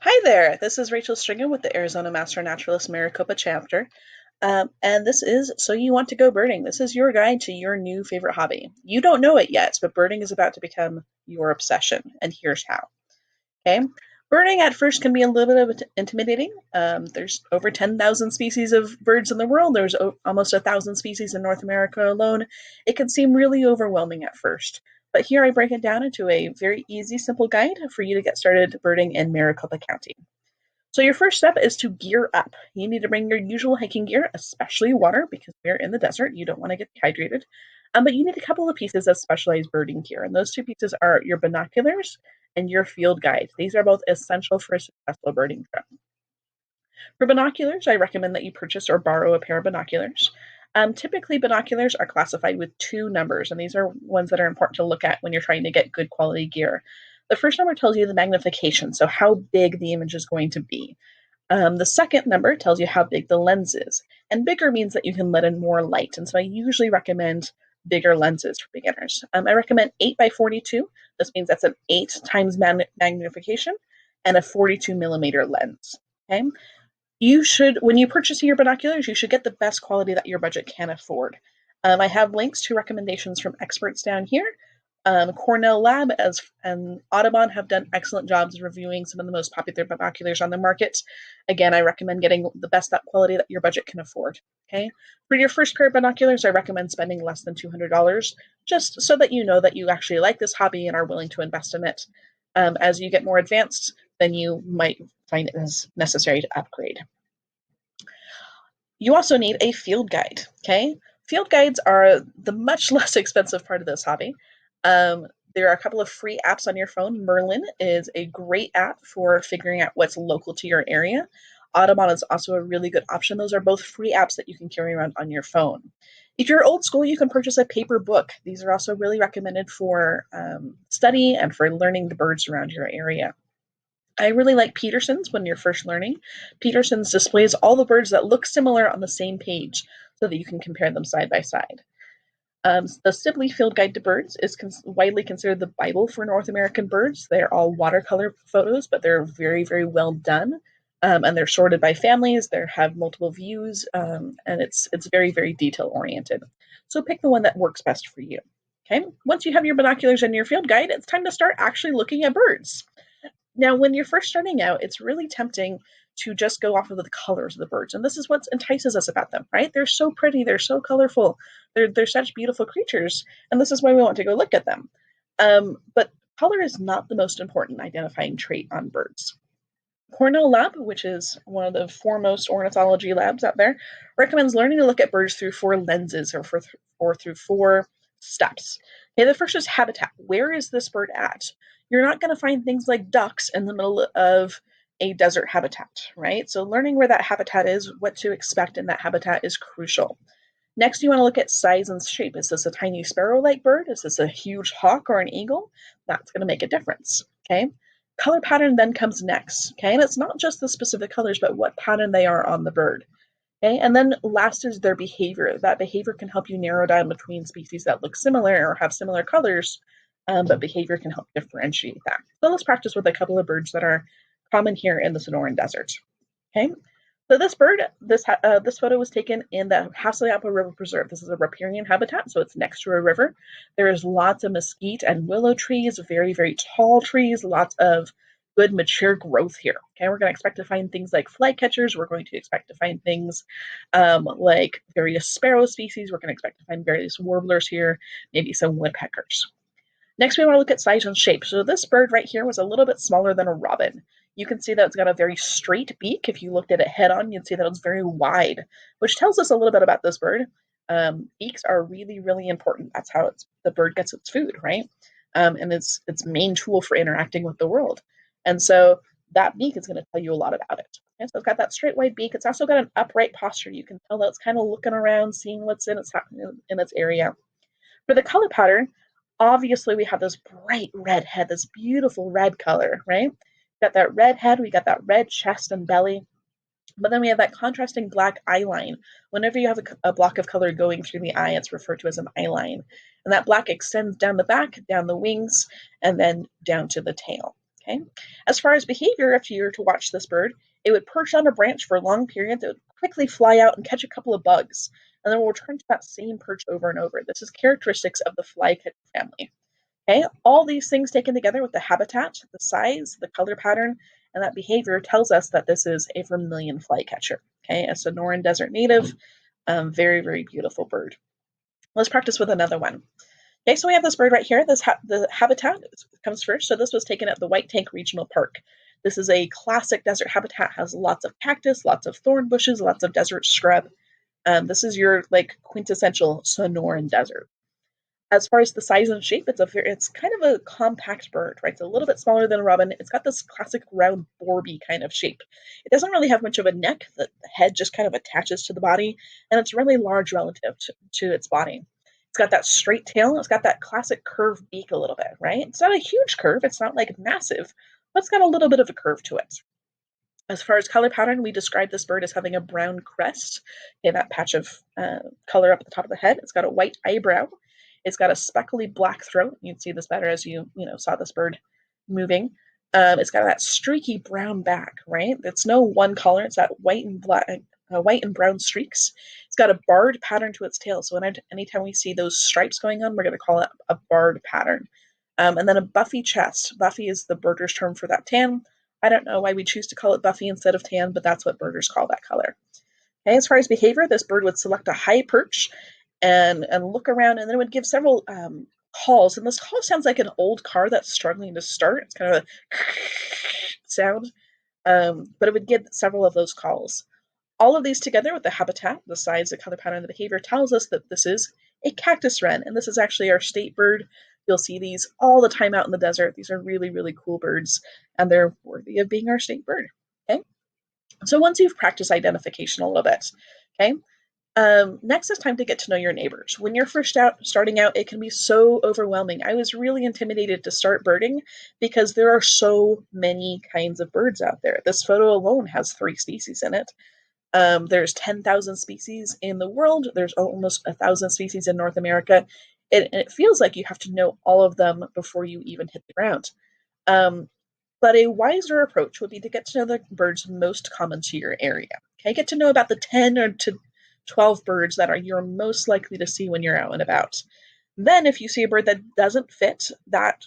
Hi there, this is Rachel Stringham with the Arizona Master Naturalist Maricopa chapter. And this is So You Want to Go Birding. This is your guide to your new favorite hobby. You don't know it yet, but birding is about to become your obsession, and here's how. Okay? Birding at first can be a little bit intimidating. There's over 10,000 species of birds in the world. There's almost 1,000 species in North America alone. It can seem really overwhelming at first. But here I break it down into a very easy, simple guide for you to get started birding in Maricopa County. So your first step is to gear up. You need to bring your usual hiking gear, especially water, because we're in the desert. You don't want to get dehydrated. But you need a couple of pieces of specialized birding gear, and those two pieces are your binoculars and your field guide. These are both essential for a successful birding trip. For binoculars, I recommend that you purchase or borrow a pair of binoculars. Typically, binoculars are classified with two numbers, and these are ones that are important to look at when you're trying to get good quality gear. The first number tells you the magnification, so how big the image is going to be. The second number tells you how big the lens is, and bigger means that you can let in more light. And so I usually recommend bigger lenses for beginners. I recommend 8 by 42. This means that's an 8 times magnification and a 42 millimeter lens. Okay. When you purchase your binoculars, you should get the best quality that your budget can afford. I have links to recommendations from experts down here. Cornell Lab and Audubon have done excellent jobs reviewing some of the most popular binoculars on the market. Again, I recommend getting the best quality that your budget can afford. Okay, for your first pair of binoculars, I recommend spending less than $200, just so that you know that you actually like this hobby and are willing to invest in it. As you get more advanced, then you might find it as necessary to upgrade. You also need a field guide. Okay, field guides are the much less expensive part of this hobby. Um, there are a couple of free apps on your phone. Merlin is a great app for figuring out what's local to your area. Audubon is also a really good option. Those are both free apps that you can carry around on your phone. If you're old school, you can purchase a paper book. These are also really recommended for study and for learning the birds around your area. I really like Peterson's when you're first learning. Peterson's displays all the birds that look similar on the same page so that you can compare them side by side. The Sibley Field Guide to Birds is widely considered the Bible for North American birds. They're all watercolor photos, but they're very, very well done. And they're sorted by families. They have multiple views, and it's very, very detail oriented. So pick the one that works best for you. Okay. Once you have your binoculars and your field guide, it's time to start actually looking at birds. Now, when you're first starting out, it's really tempting to just go off of the colors of the birds. And this is what entices us about them, right? They're so pretty, they're so colorful, they're such beautiful creatures, and this is why we want to go look at them. But color is not the most important identifying trait on birds. Cornell Lab, which is one of the foremost ornithology labs out there, recommends learning to look at birds through four lenses or through four steps. Okay, the first is habitat. Where is this bird at? You're not going to find things like ducks in the middle of a desert habitat, right? So learning where that habitat is, what to expect in that habitat is crucial. Next, you want to look at size and shape. Is this a tiny sparrow-like bird? Is this a huge hawk or an eagle? That's going to make a difference, okay? Color pattern then comes next, okay? And it's not just the specific colors, but what pattern they are on the bird, okay? And then last is their behavior. That behavior can help you narrow down between species that look similar or have similar colors, but behavior can help differentiate that. So let's practice with a couple of birds that are common here in the Sonoran Desert, okay? So this photo was taken in the Hassayampa River Preserve. This is a riparian habitat, so it's next to a river. There is lots of mesquite and willow trees, very, very tall trees, lots of good mature growth here. Okay, we're going to expect to find things like flycatchers. We're going to expect to find things like various sparrow species. We're going to expect to find various warblers here, maybe some woodpeckers. Next, we want to look at size and shape. So this bird right here was a little bit smaller than a robin. You can see that it's got a very straight beak. If you looked at it head on, you'd see that it's very wide, which tells us a little bit about this bird. Beaks are really, really important. That's how the bird gets its food, right? And it's main tool for interacting with the world. And so that beak is going to tell you a lot about it. Okay, so it's got that straight wide beak. It's also got an upright posture. You can tell that it's kind of looking around, seeing what's in its area. For the color pattern, obviously we have this bright red head, this beautiful red color, right? Got that red head, we got that red chest and belly, but then we have that contrasting black eye line. Whenever you have a block of color going through the eye, it's referred to as an eye line. And that black extends down the back, down the wings, and then down to the tail. Okay. As far as behavior, if you were to watch this bird, it would perch on a branch for long periods. It would quickly fly out and catch a couple of bugs, and then will return to that same perch over and over. This is characteristics of the flycatcher family. Okay, all these things taken together with the habitat, the size, the color pattern, and that behavior tells us that this is a vermilion flycatcher. Okay, a Sonoran Desert native, very, very beautiful bird. Let's practice with another one. Okay, so we have this bird right here. The habitat comes first. So this was taken at the White Tank Regional Park. This is a classic desert habitat, has lots of cactus, lots of thorn bushes, lots of desert scrub. This is your like quintessential Sonoran desert. As far as the size and shape, it's kind of a compact bird, right? It's a little bit smaller than a robin. It's got this classic round borby kind of shape. It doesn't really have much of a neck. The head just kind of attaches to the body, and it's really large relative to its body. It's got that straight tail. It's got that classic curved beak a little bit, right? It's not a huge curve. It's not like massive, but it's got a little bit of a curve to it. As far as color pattern, we describe this bird as having a brown crest, okay, that patch of color up at the top of the head. It's got a white eyebrow. It's got a speckly black throat. You'd see this better as you saw this bird moving. It's got that streaky brown back, right? It's no one color. It's that white and black, white and brown streaks. It's got a barred pattern to its tail. So anytime we see those stripes going on, we're going to call it a barred pattern. And then a buffy chest. Buffy is the birder's term for that tan. I don't know why we choose to call it buffy instead of tan, but that's what birders call that color. Okay, as far as behavior, this bird would select a high perch and look around, and then it would give several calls. And this call sounds like an old car that's struggling to start. It's kind of a sound, but it would give several of those calls. All of these together with the habitat, the size, the color pattern, and the behavior tells us that this is a cactus wren, and this is actually our state bird. You'll see these all the time out in the desert. These are really, really cool birds, and they're worthy of being our state bird. Okay, so once you've practiced identification a little bit, okay, next it's time to get to know your neighbors. When you're starting out, it can be so overwhelming. I was really intimidated to start birding because there are so many kinds of birds out there. This photo alone has 3 species in it. There's 10,000 species in the world. There's almost 1,000 species in North America. It feels like you have to know all of them before you even hit the ground. But a wiser approach would be to get to know the birds most common to your area. Okay, get to know about the 10 or to 12 birds that you're most likely to see when you're out and about. Then, if you see a bird that doesn't fit that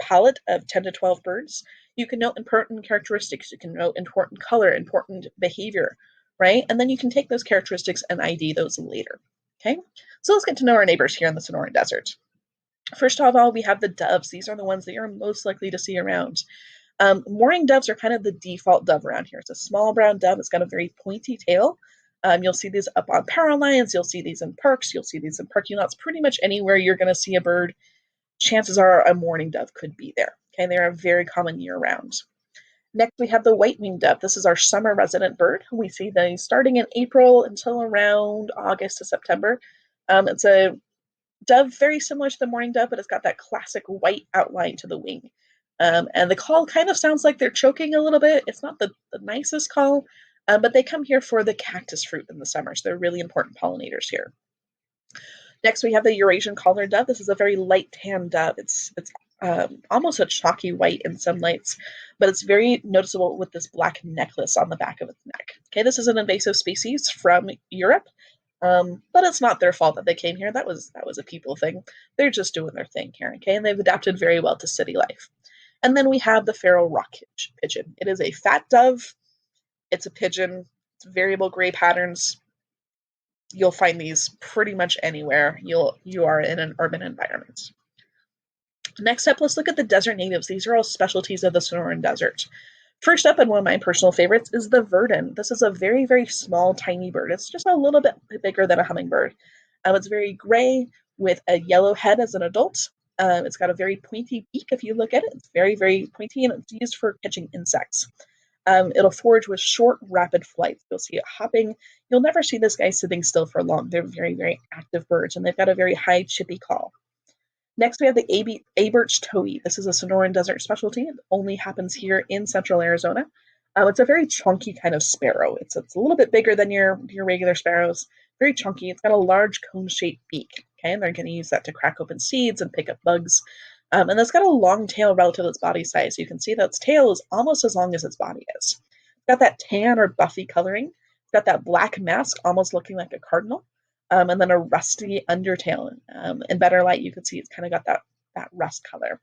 palette of 10 to 12 birds, you can note important characteristics. You can note important color, important behavior, right? And then you can take those characteristics and ID those later. Okay, so let's get to know our neighbors here in the Sonoran Desert. First of all, we have the doves. These are the ones that you're most likely to see around. Mourning doves are kind of the default dove around here. It's a small brown dove. It's got a very pointy tail. You'll see these up on power lines. You'll see these in parks. You'll see these in parking lots. Pretty much anywhere you're going to see a bird, chances are a mourning dove could be there. Okay, they are very common year-round. Next, we have the white-winged dove. This is our summer resident bird. We see these starting in April until around August to September. It's a dove very similar to the mourning dove, but it's got that classic white outline to the wing. And the call kind of sounds like they're choking a little bit. It's not the nicest call, but they come here for the cactus fruit in the summer, so they're really important pollinators here. Next, we have the Eurasian collared dove. This is a very light tan dove. It's almost a chalky white in some lights, but it's very noticeable with this black necklace on the back of its neck. Okay, this is an invasive species from Europe, but it's not their fault that they came here. That was a people thing. They're just doing their thing here, okay, and they've adapted very well to city life. And then we have the feral rock pigeon. It is a fat dove. It's a pigeon. It's variable gray patterns. You'll find these pretty much anywhere you are in an urban environment. Next up, let's look at the desert natives. These are all specialties of the Sonoran Desert. First up, and one of my personal favorites, is the verdin. This is a very, very small, tiny bird. It's just a little bit bigger than a hummingbird. It's very gray with a yellow head as an adult. It's got a very pointy beak if you look at it. It's very, very pointy, and it's used for catching insects. It'll forage with short, rapid flights. You'll see it hopping. You'll never see this guy sitting still for long. They're very, very active birds, and they've got a very high, chippy call. Next, we have the A-birch towhee. This is a Sonoran Desert specialty. It only happens here in central Arizona. It's a very chunky kind of sparrow. It's a little bit bigger than your regular sparrows. Very chunky. It's got a large cone-shaped beak. Okay, and they're going to use that to crack open seeds and pick up bugs. And it's got a long tail relative to its body size. You can see that its tail is almost as long as its body is. It's got that tan or buffy coloring. It's got that black mask, almost looking like a cardinal, and then a rusty undertail. In better light, you can see it's kind of got that rust color.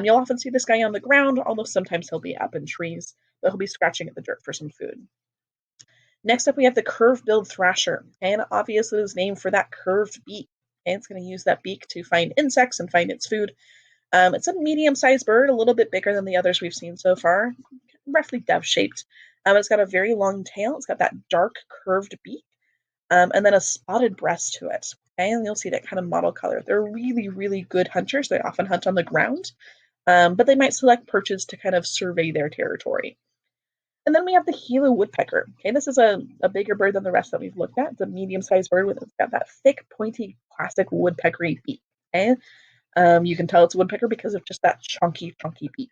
You'll often see this guy on the ground, although sometimes he'll be up in trees, but he'll be scratching at the dirt for some food. Next up, we have the curved-billed thrasher, and obviously it's named for that curved beak. And it's going to use that beak to find insects and find its food. It's a medium-sized bird, a little bit bigger than the others we've seen so far, roughly dove-shaped. It's got a very long tail. It's got that dark curved beak, and then a spotted breast to it. Okay, and you'll see that kind of mottle color. They're really, really good hunters. They often hunt on the ground, but they might select perches to kind of survey their territory. And then we have the Gila woodpecker. Okay, this is a bigger bird than the rest that we've looked at. It's a medium-sized bird with it's got that thick, pointy, classic woodpeckery beak. Okay, you can tell it's a woodpecker because of just that chunky, chunky beak.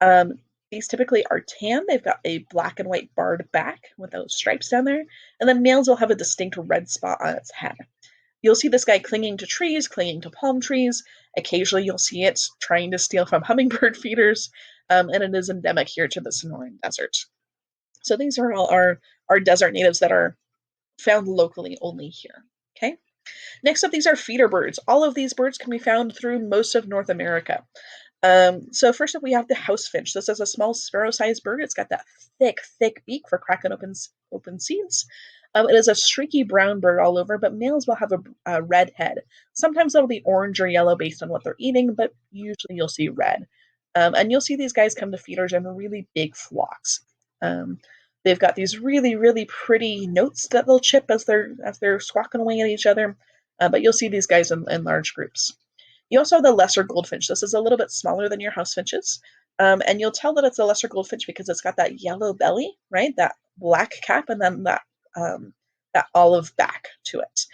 Um, these typically are tan. They've got a black and white barred back with those stripes down there, and then males will have a distinct red spot on its head. You'll see this guy clinging to trees, clinging to palm trees. Occasionally, you'll see it trying to steal from hummingbird feeders, and it is endemic here to the Sonoran Desert. So these are all our desert natives that are found locally only here. Okay. Next up, these are feeder birds. All of these birds can be found through most of North America. So first up, we have the house finch. This is a small sparrow-sized bird. It's got that thick, thick beak for cracking open seeds. It is a streaky brown bird all over, but males will have a red head. Sometimes it'll be orange or yellow based on what they're eating, but usually you'll see red. And you'll see these guys come to feeders in really big flocks. They've got these really, really pretty notes that they'll chip as they're squawking away at each other. But you'll see these guys in large groups. You also have the lesser goldfinch. This is a little bit smaller than your house finches. And you'll tell that it's a lesser goldfinch because it's got that yellow belly, right? That black cap, and then that olive back to it.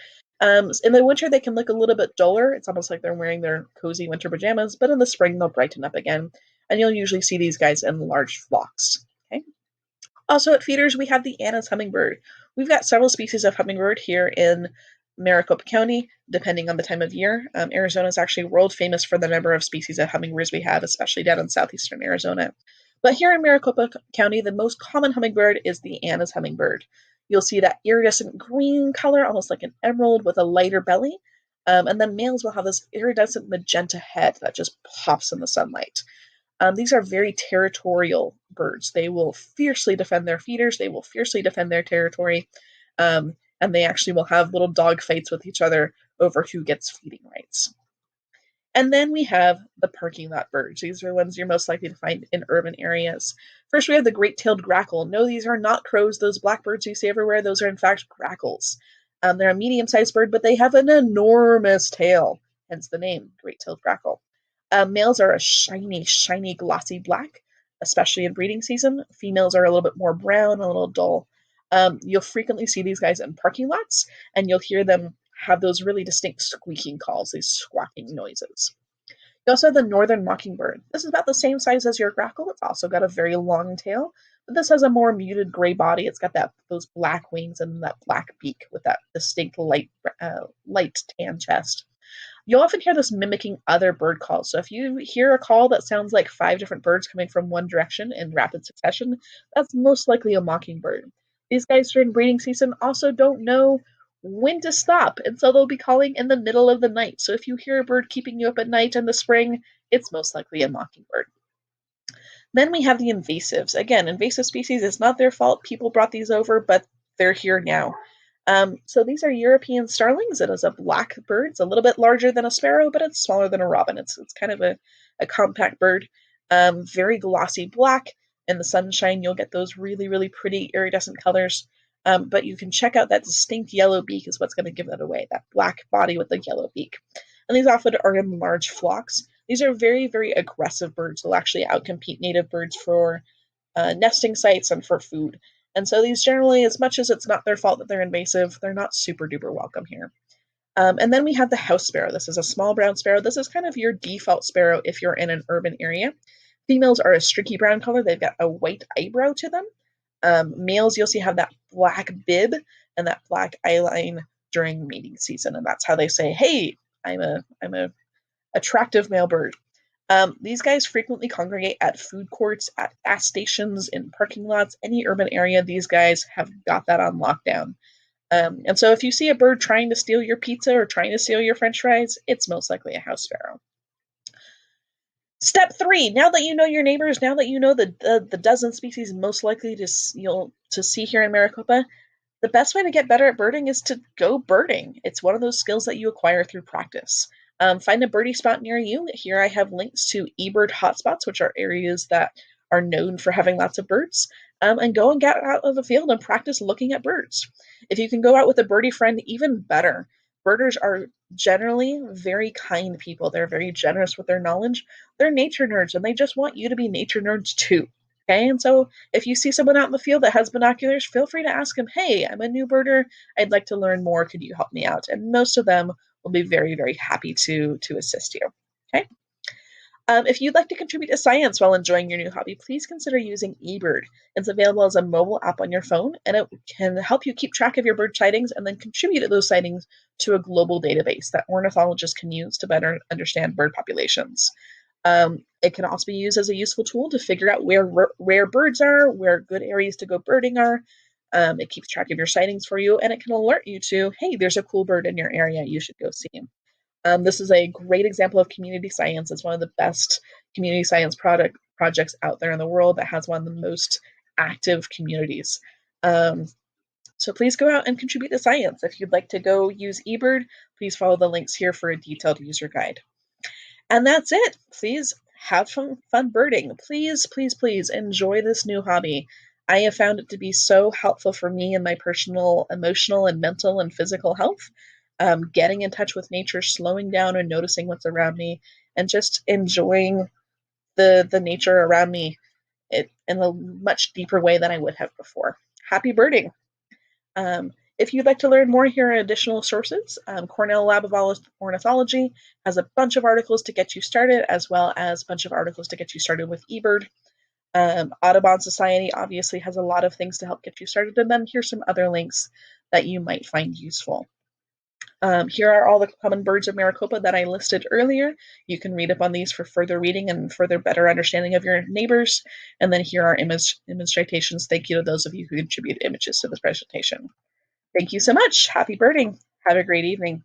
In the winter, they can look a little bit duller. It's almost like they're wearing their cozy winter pajamas, but in the spring, they'll brighten up again. And you'll usually see these guys in large flocks. Okay. Also at feeders, we have the Anna's hummingbird. We've got several species of hummingbird here in Maricopa County, depending on the time of year. Arizona is actually world famous for the number of species of hummingbirds we have, especially down in southeastern Arizona. But here in Maricopa County, the most common hummingbird is the Anna's hummingbird. You'll see that iridescent green color, almost like an emerald with a lighter belly. And then males will have this iridescent magenta head that just pops in the sunlight. These are very territorial birds. They will fiercely defend their feeders. They will fiercely defend their territory. And they actually will have little dog fights with each other over who gets feeding rights. And then we have the parking lot birds. These are ones you're most likely to find in urban areas. First, we have the great-tailed grackle. No, these are not crows. Those blackbirds you see everywhere, those are in fact grackles. They're a medium-sized bird, but they have an enormous tail, hence the name, great-tailed grackle. Males are a shiny, shiny, glossy black, especially in breeding season. Females are a little bit more brown, a little dull. You'll frequently see these guys in parking lots, and you'll hear them have those really distinct squeaking calls, these squawking noises. You also have the northern mockingbird. This is about the same size as your grackle. It's also got a very long tail, but this has a more muted gray body. It's got those black wings and that black beak with that distinct light tan chest. You'll often hear this mimicking other bird calls. So if you hear a call that sounds like 5 different birds coming from one direction in rapid succession, that's most likely a mockingbird. These guys during breeding season also don't know when to stop, and so they'll be calling in the middle of the night. So if you hear a bird keeping you up at night in the spring, it's most likely a mockingbird. Then we have the invasives. Again, invasive species, it's not their fault. People brought these over, but they're here now. So these are European starlings. It is a black bird. It's a little bit larger than a sparrow, but it's smaller than a robin. It's kind of a compact bird. Very glossy black. In the sunshine, you'll get those really, really pretty iridescent colors. But you can check out that distinct yellow beak is what's going to give that away, that black body with the yellow beak. And these often are in large flocks. These are very, very aggressive birds. They'll actually outcompete native birds for nesting sites and for food. And so these generally, as much as it's not their fault that they're invasive, they're not super duper welcome here. And then we have the house sparrow. This is a small brown sparrow. This is kind of your default sparrow if you're in an urban area. Females are a streaky brown color. They've got a white eyebrow to them. Males, you'll see, have that black bib and that black eyeline during mating season, and that's how they say, "Hey, I'm a attractive male bird." These guys frequently congregate at food courts, at gas stations, in parking lots, any urban area. These guys have got that on lockdown. And so if you see a bird trying to steal your pizza or trying to steal your french fries, it's most likely a house sparrow. Step three, now that you know your neighbors, now that you know the dozen species most likely to see here in Maricopa, the best way to get better at birding is to go birding. It's one of those skills that you acquire through practice. Find a birdie spot near you. Here I have links to eBird hotspots, which are areas that are known for having lots of birds. And go and get out of the field and practice looking at birds. If you can go out with a birdie friend, even better. Birders are generally very kind people. They're very generous with their knowledge. They're nature nerds, and they just want you to be nature nerds too. Okay, and so if you see someone out in the field that has binoculars, feel free to ask them, hey, I'm a new birder. I'd like to learn more. Could you help me out? And most of them will be very, very happy to assist you. Okay. If you'd like to contribute to science while enjoying your new hobby, please consider using eBird. It's available as a mobile app on your phone, and it can help you keep track of your bird sightings and then contribute those sightings to a global database that ornithologists can use to better understand bird populations. It can also be used as a useful tool to figure out where rare birds are, where good areas to go birding are. It keeps track of your sightings for you, and it can alert you to, hey, there's a cool bird in your area. You should go see him. This is a great example of community science. It's one of the best community science projects out there in the world that has one of the most active communities. Um, so please go out and contribute to science. If you'd like to go use eBird, please follow the links here for a detailed user guide. And that's it. Please have fun birding. Please, please, please enjoy this new hobby. I have found it to be so helpful for me in my personal, emotional, and mental and physical health. Getting in touch with nature, slowing down and noticing what's around me, and just enjoying the nature around me in a much deeper way than I would have before. Happy birding! If you'd like to learn more, here are additional sources. Cornell Lab of Ornithology has a bunch of articles to get you started, as well as a bunch of articles to get you started with eBird. Audubon Society obviously has a lot of things to help get you started, and then here's some other links that you might find useful. Here are all the common birds of Maricopa that I listed earlier. You can read up on these for further reading and further better understanding of your neighbors. And then here are image citations. Thank you to those of you who contributed images to this presentation. Thank you so much. Happy birding. Have a great evening.